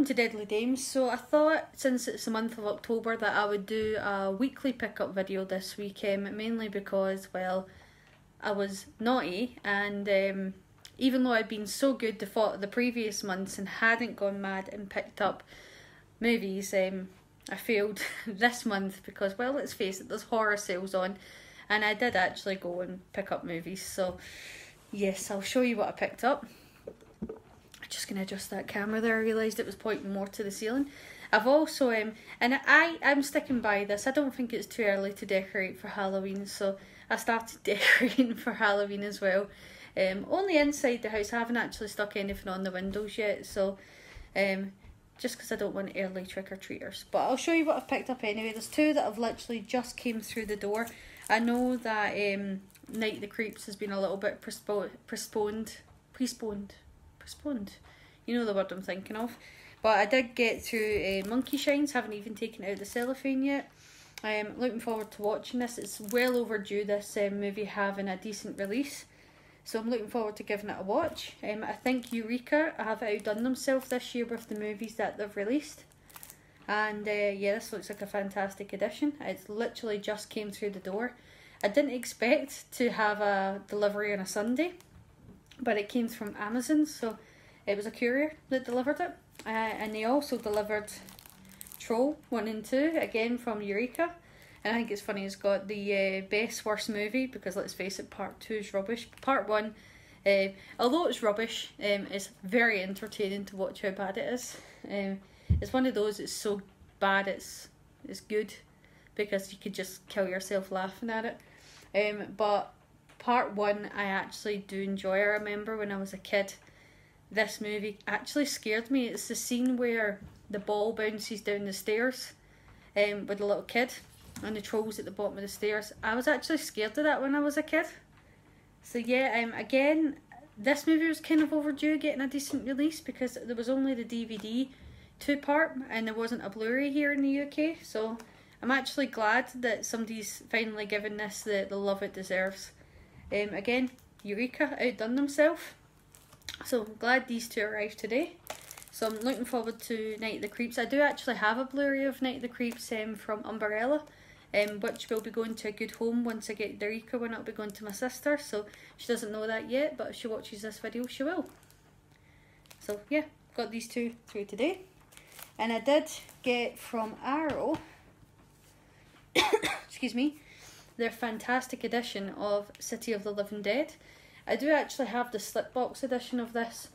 welcome to Deadly Dames. So I thought, since it's the month of October, that I would do a weekly pickup video this week, mainly because, well, I was naughty, and even though I'd been so good the previous months and hadn't gone mad and picked up movies, I failed this month because, well, let's face it, there's horror sales on, and I did actually go and pick up movies. So yes, I'll show you what I picked up. Just going to adjust that camera there. I realised it was pointing more to the ceiling. I've also, and I'm sticking by this, I don't think it's too early to decorate for Halloween, so I started decorating for Halloween as well. Only inside the house. I haven't actually stuck anything on the windows yet, so just because I don't want early trick-or-treaters. But I'll show you what I've picked up anyway. There's two that have literally just came through the door. I know that Night of the Creeps has been a little bit postponed. You know the word I'm thinking of. But I did get through Monkey Shines, haven't even taken out the cellophane yet. I'm looking forward to watching this. It's well overdue, this movie having a decent release. So I'm looking forward to giving it a watch. I think Eureka have outdone themselves this year with the movies that they've released. And yeah, this looks like a fantastic edition. It's literally just came through the door. I didn't expect to have a delivery on a Sunday, but it came from Amazon, so it was a courier that delivered it. And they also delivered Troll 1 and 2, again from Eureka. And I think it's funny, it's got the best worst movie, because let's face it, part 2 is rubbish. Part 1, although it's rubbish, it's very entertaining to watch how bad it is. It's one of those, it's so bad it's good, because you could just kill yourself laughing at it. But part 1 I actually do enjoy. I remember when I was a kid, this movie actually scared me. It's the scene where the ball bounces down the stairs with the little kid and the trolls at the bottom of the stairs. I was actually scared of that when I was a kid. So yeah, again, this movie was kind of overdue getting a decent release, because there was only the DVD 2-part and there wasn't a Blu-ray here in the UK. So I'm actually glad that somebody's finally given this the love it deserves. Again, Eureka outdone themselves. So I'm glad these two arrived today. So I'm looking forward to Night of the Creeps. I do actually have a Blu-ray of Night of the Creeps from Umbrella, which will be going to a good home once I get the Eureka one. It'll be going to my sister, so she doesn't know that yet, but if she watches this video, she will. So yeah, got these two through today. And I did get from Arrow, excuse me, their fantastic edition of City of the Living Dead. I do actually have the slipbox edition of this,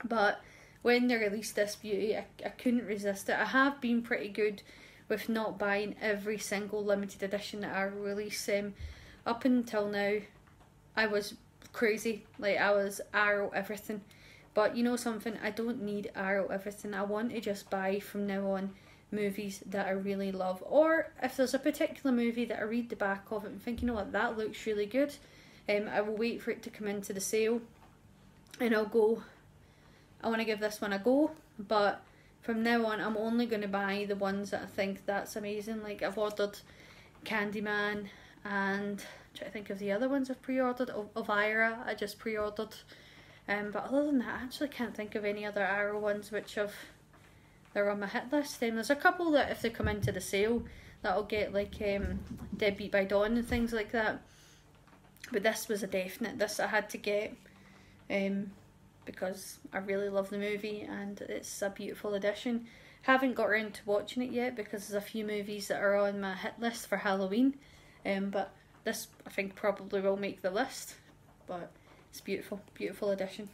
but when they released this beauty, I couldn't resist it. I have been pretty good with not buying every single limited edition that I release. Up until now, I was crazy. Like, I was Arrow everything. But you know something, I don't need Arrow everything. I want to just buy from now on movies that I really love. Or if there's a particular movie that I read the back of it and think, you know what, that looks really good, I will wait for it to come into the sale and I'll go, I want to give this one a go. But from now on, I'm only going to buy the ones that I think that's amazing. Like, I've ordered Candyman, and I'm trying to think of the other ones I've pre-ordered. Elvira, I just pre-ordered. But other than that, I actually can't think of any other Arrow ones which they're on my hit list. There's a couple that if they come into the sale, that'll get, like Dead Beat by Dawn and things like that. But this was a definite. This I had to get because I really love the movie and it's a beautiful edition. Haven't got around to watching it yet because there's a few movies that are on my hit list for Halloween. But this I think probably will make the list. But it's beautiful, beautiful edition.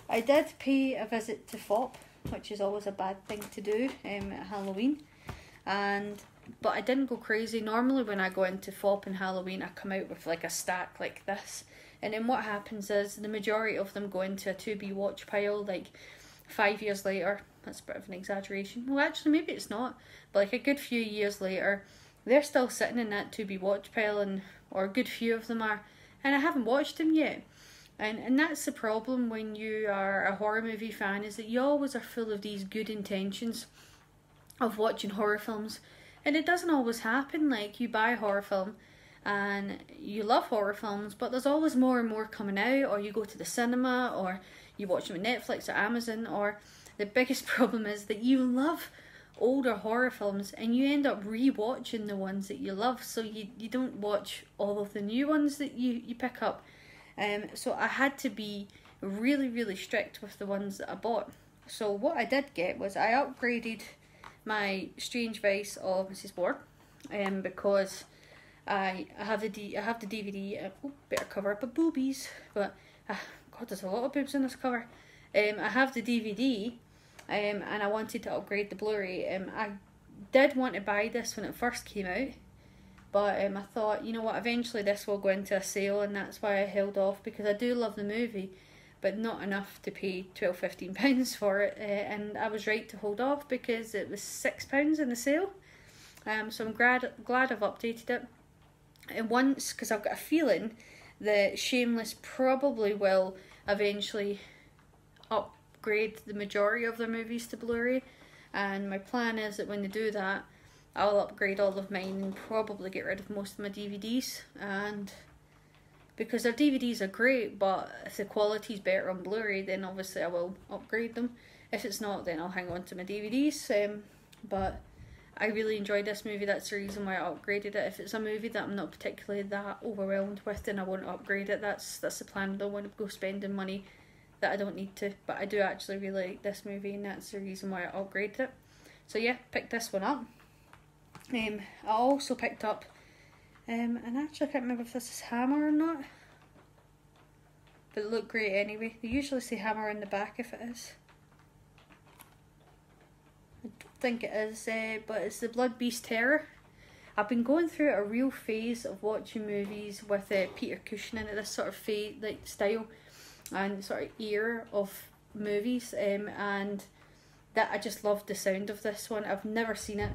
I did pay a visit to FOP, which is always a bad thing to do at Halloween. But I didn't go crazy. Normally when I go into FOP in Halloween, I come out with like a stack like this. And then what happens is the majority of them go into a to-be watch pile like 5 years later. That's a bit of an exaggeration. Well, actually, maybe it's not. But like a good few years later, they're still sitting in that to-be watch pile, or a good few of them are. And I haven't watched them yet. And that's the problem when you are a horror movie fan, is that you always are full of these good intentions of watching horror films. And it doesn't always happen. Like, you buy a horror film and you love horror films, but there's always more and more coming out, or you go to the cinema, or you watch them on Netflix or Amazon, or the biggest problem is that you love older horror films and you end up re-watching the ones that you love, so you don't watch all of the new ones that you pick up. So I had to be really, really strict with the ones that I bought. So what I did get was I upgraded my Strange Vice of Mrs. Ward, because I have the DVD. Better cover up my boobies, but God, there's a lot of boobs in this cover. I have the DVD, and I wanted to upgrade the Blu-ray. I did want to buy this when it first came out, but I thought, you know what, eventually this will go into a sale, and that's why I held off, because I do love the movie, but not enough to pay £12-15 for it. And I was right to hold off because it was £6 in the sale. So I'm glad I've updated it. And once, because I've got a feeling that Shameless probably will eventually upgrade the majority of their movies to Blu-ray, and my plan is that when they do that, I'll upgrade all of mine and probably get rid of most of my DVDs. And because their DVDs are great, but if the quality's better on Blu-ray, then obviously I will upgrade them. If it's not, then I'll hang on to my DVDs. But I really enjoyed this movie. That's the reason why I upgraded it. If it's a movie that I'm not particularly that overwhelmed with, then I won't upgrade it. That's the plan. I don't want to go spending money that I don't need to. But I do actually really like this movie, and that's the reason why I upgraded it. So yeah, picked this one up. I also picked up, and actually I can't remember if this is Hammer or not, but it looked great anyway. They usually say Hammer in the back if it is. I don't think it is, but it's the Blood Beast Terror. I've been going through a real phase of watching movies with Peter Cushing in it, this sort of like style and sort of era of movies, and that I just loved the sound of this one. I've never seen it.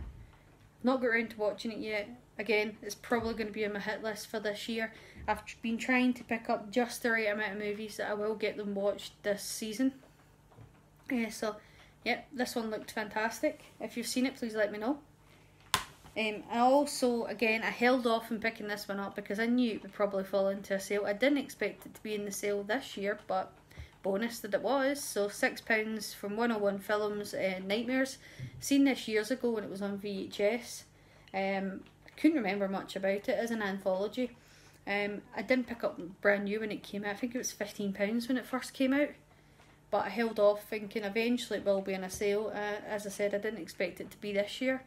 Not got around to watching it yet. Again, it's probably going to be on my hit list for this year. I've been trying to pick up just the right amount of movies that I will get them watched this season. So, yeah, this one looked fantastic. If you've seen it, please let me know. I also, again, I held off on picking this one up because I knew it would probably fall into a sale. I didn't expect it to be in the sale this year, but bonus that it was. So £6 from 101 Films, Nightmares. Seen this years ago when it was on VHS. Couldn't remember much about it as an anthology. I didn't pick up brand new when it came out. I think it was £15 when it first came out, but I held off thinking eventually it will be on a sale. As I said, I didn't expect it to be this year,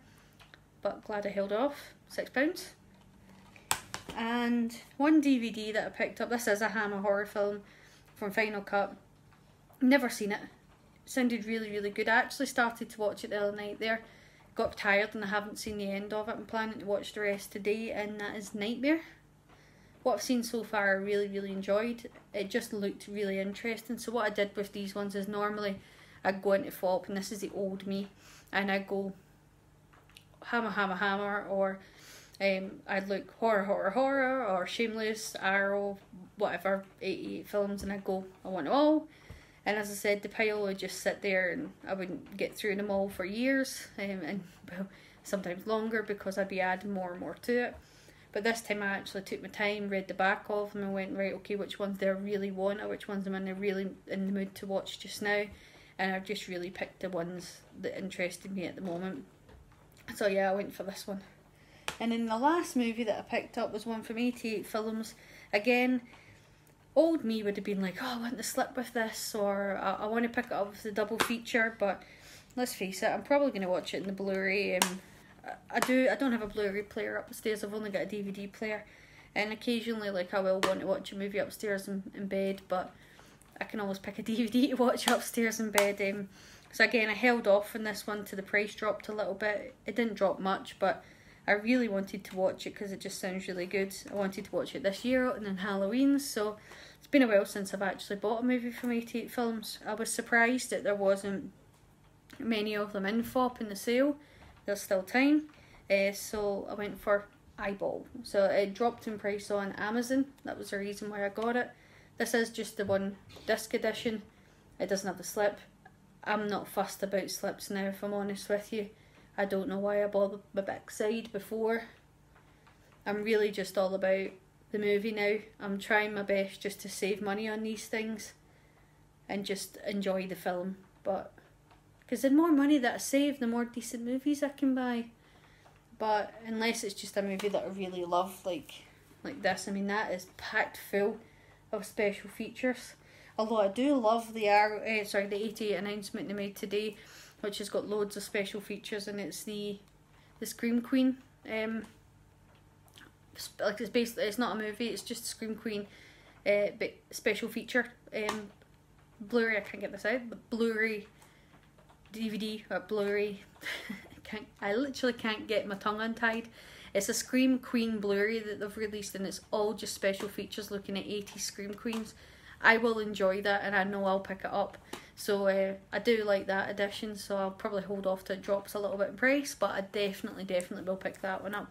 but glad I held off. £6. And one DVD that I picked up, this is a Hammer horror film from Final Cut. Never seen it. Sounded really, really good. I actually started to watch it the other night there. Got tired and I haven't seen the end of it. I'm planning to watch the rest today, and that is Nightmare. What I've seen so far I really, really enjoyed. It just looked really interesting. So what I did with these ones is normally I'd go into FOP, and this is the old me, and I'd go Hammer, Hammer, Hammer, or I'd look Horror, Horror, Horror, or Shameless, Arrow, whatever, 88 films, and I'd go, I want them all. And as I said, the pile would just sit there and I wouldn't get through them all for years, and well, sometimes longer, because I'd be adding more and more to it. But this time I actually took my time, read the back of them and went, right, okay, which ones do I really want, or which ones am I really in the mood to watch just now. And I've just really picked the ones that interested me at the moment. So yeah, I went for this one. And then the last movie that I picked up was one from 88 Films. Again, old me would have been like, oh, I want to slip with this, or I want to pick it up with the double feature, but let's face it, I'm probably going to watch it in the Blu-ray. I don't have a Blu-ray player upstairs, I've only got a DVD player, and occasionally like I will want to watch a movie upstairs in bed, but I can always pick a DVD to watch upstairs in bed. So again, I held off on this one till the price dropped a little bit. It didn't drop much, but I really wanted to watch it because it just sounds really good. I wanted to watch it this year and then Halloween, so it's been a while since I've actually bought a movie from 88 Films. I was surprised that there wasn't many of them in FOP in the sale. There's still time. So I went for Eyeball. So it dropped in price on Amazon. That was the reason why I got it. This is just the one disc edition. It doesn't have the slip. I'm not fussed about slips now, if I'm honest with you. I don't know why I bought my backside before. I'm really just all about the movie now. I'm trying my best just to save money on these things and just enjoy the film. But Because the more money that I save, the more decent movies I can buy. But unless it's just a movie that I really love, like this, I mean, that is packed full of special features. Although I do love the 88 announcement they made today, which has got loads of special features, and it's the Scream Queen. Like it's basically, it's not a movie, it's just Scream Queen, but special feature. Blu-ray, I can't get this out, but Blu-ray DVD or Blu-ray. I literally can't get my tongue untied. It's a Scream Queen Blu-ray that they've released, and it's all just special features looking at 80s Scream Queens. I will enjoy that, and I know I'll pick it up. So I do like that edition, so I'll probably hold off till it drops a little bit in price, but I definitely will pick that one up.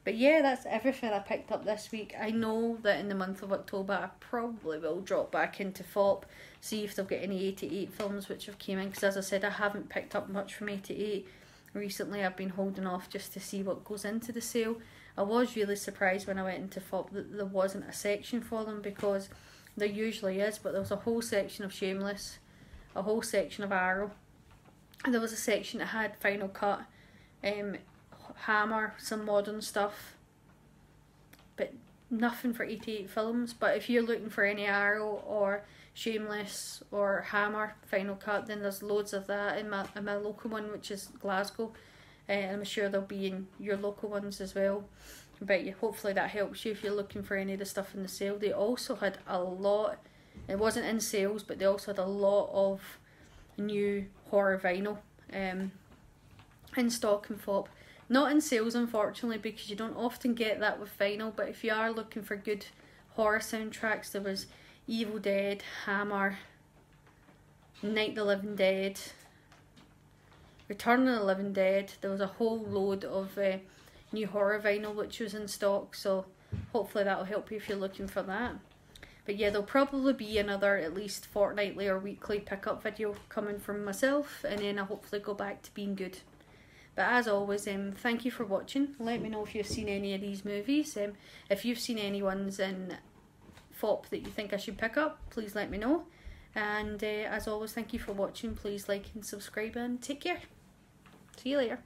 But yeah, that's everything I picked up this week. I know that in the month of October I probably will drop back into FOP, see if they've got any 88 films which have came in, because as I said, I haven't picked up much from 88 recently. I've been holding off just to see what goes into the sale. I was really surprised when I went into FOP that there wasn't a section for them, because there usually is, but there was a whole section of Shameless, a whole section of Arrow, and there was a section that had Final Cut, Hammer, some modern stuff, but nothing for 88 films. But if you're looking for any Arrow or Shameless or Hammer Final Cut, then there's loads of that in my local one, which is Glasgow, and I'm sure they'll be in your local ones as well. But yeah, hopefully that helps you if you're looking for any of the stuff in the sale. They also had a lot, it wasn't in sales, but they also had a lot of new horror vinyl in stock in FOP. Not in sales, unfortunately, because you don't often get that with vinyl, but if you are looking for good horror soundtracks, there was Evil Dead, Hammer, Night of the Living Dead, Return of the Living Dead. There was a whole load of new horror vinyl which was in stock, so hopefully that'll help you if you're looking for that. But yeah, there'll probably be another at least fortnightly or weekly pickup video coming from myself, and then I'll hopefully go back to being good. But as always, thank you for watching. Let me know if you've seen any of these movies. If you've seen any ones in FOP that you think I should pick up, please let me know. And as always, thank you for watching. Please like and subscribe, and take care. See you later.